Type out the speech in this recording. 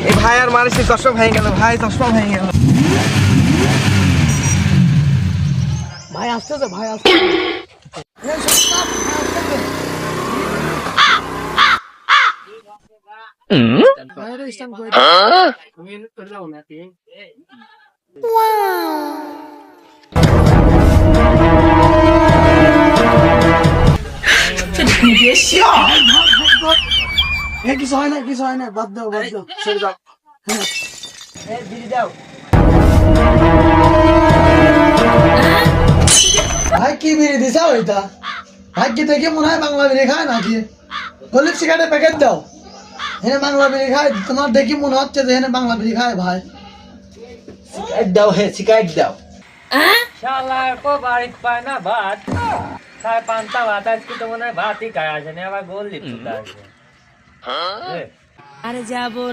এই ভাই আর মানুষের চশমা ভেঙে গেল, ভাই চশমা ভেঙে গেল। ভাই আসতেছে, ভাই আসতেছে। কিছু হয় না, কিছু হয় না, বাদ দাও, বাদ দাও, ছেড়ে দাও। ভাই কি বিড়ি দিছা ওইটা? ভাই কি দেখে মনে হয় বাংলা বিড়ি খায় নাকি? গলিপ সিগারেটের প্যাকেট দাও। এনে বাংলা বিড়ি খায়, তোমার দেখি মনে হচ্ছে যে এনে বাংলা বিড়ি খায় ভাই। সিগারেট দাও, হে সিগারেট দাও। শালার কো বাড়িতে পায় না ভাত, খায় পান্তা ভাত, আজকে তো মনে হয় ভাতই খায় আসেনি, আবার গোল লিপ্ত আসবে। আরে যা বল